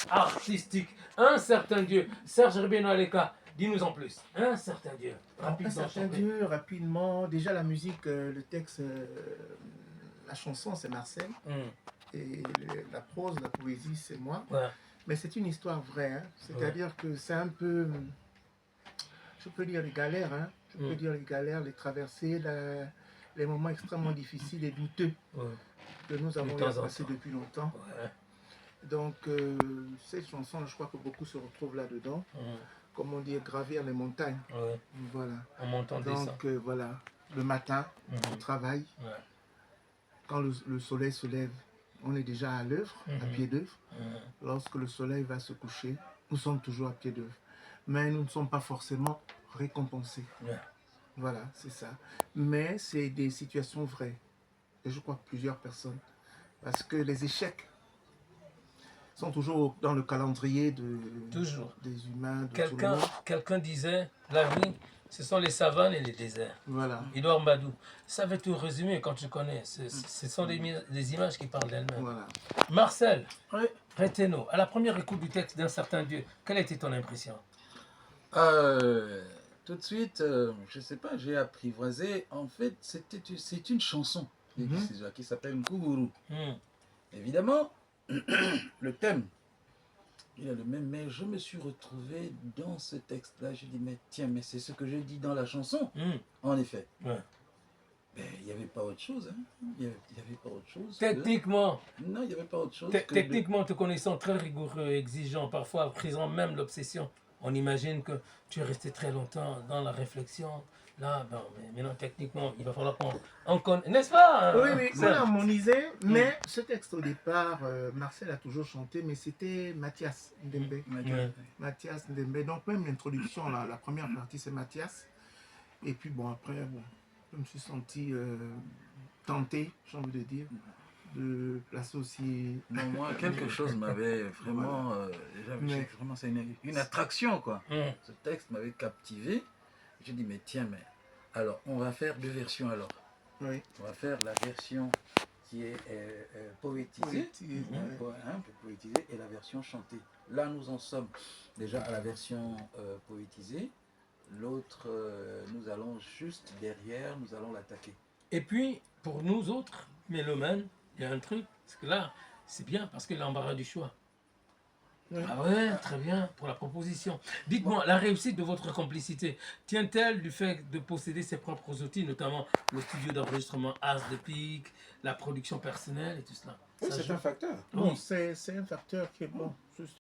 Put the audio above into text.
artistique. Un certain Dieu. Serge Rebeno Aleka, dis-nous en plus. Un certain Dieu. Un certain Dieu, rapidement. Déjà la musique, le texte, la chanson c'est Marcel. Et la prose, la poésie c'est moi. Ouais. Mais c'est une histoire vraie. Hein. C'est-à-dire que c'est un peu... Je peux dire les galères. Hein. Je peux dire les galères, les traversées, les moments extrêmement difficiles et douteux que nous avons passé depuis longtemps. Ouais. Donc, cette chanson, je crois que beaucoup se retrouvent là-dedans. Comme on dit, gravir les montagnes. Ouais. Voilà. En montant donc, voilà. Le matin, au travail, quand le soleil se lève, on est déjà à l'œuvre, à pied d'œuvre. Lorsque le soleil va se coucher, nous sommes toujours à pied d'œuvre. Mais nous ne sommes pas forcément récompensés. Voilà, c'est ça. Mais c'est des situations vraies. Et je crois que plusieurs personnes. Parce que les échecs sont toujours dans le calendrier des humains. De quelqu'un disait, la vie, ce sont les savanes et les déserts. Voilà. Edouard Mbadou. Ça veut tout résumer quand tu connais. Ce sont des images qui parlent d'elles-mêmes. Voilà. Marcel, Reteno, à la première écoute du texte d'un certain Dieu, quelle était ton impression? Tout de suite, je ne sais pas, j'ai apprivoisé. En fait, c'est une chanson qui s'appelle Nkougourou. Évidemment, le thème, il est le même, mais je me suis retrouvé dans ce texte-là. Je dis, mais tiens, mais c'est ce que je dis dans la chanson. En effet. Ben, il n'y avait pas autre chose. Hein. Il n'y avait pas autre chose. Techniquement. Non, il n'y avait pas autre chose. Techniquement, te connaissant très rigoureux, exigeant, parfois présent même l'obsession. On imagine que tu es resté très longtemps dans la réflexion. Là, bon, mais maintenant, techniquement, il va falloir qu'on connaisse. N'est-ce pas? Oui, on a harmonisé. Mais ce texte, au départ, Marcel a toujours chanté, mais c'était Mathias Ndembe. Mathias Ndembe. Donc, même l'introduction, la première partie, c'est Mathias. Et puis, bon, après, je me suis senti tenté, j'ai envie de dire, de placer aussi... Non, moi, quelque chose m'avait vraiment... vraiment, c'est une attraction, quoi. Ce texte m'avait captivé. J'ai dit, mais tiens, mais... Alors, on va faire deux versions, alors. Oui. On va faire la version qui est poétisée, poétisée, et la version chantée. Là, nous en sommes déjà à la version poétisée. L'autre, nous allons juste derrière, nous allons l'attaquer. Et puis, pour nous autres, mélomanes, il y a un truc, parce que là, c'est bien, parce que l'embarras du choix. Ah ouais, très bien, pour la proposition. Dites-moi, la réussite de votre complicité tient-elle du fait de posséder ses propres outils, notamment le studio d'enregistrement As de Pique, la production personnelle et tout cela? Oui, c'est un facteur. Bon, c'est un facteur qui est bon.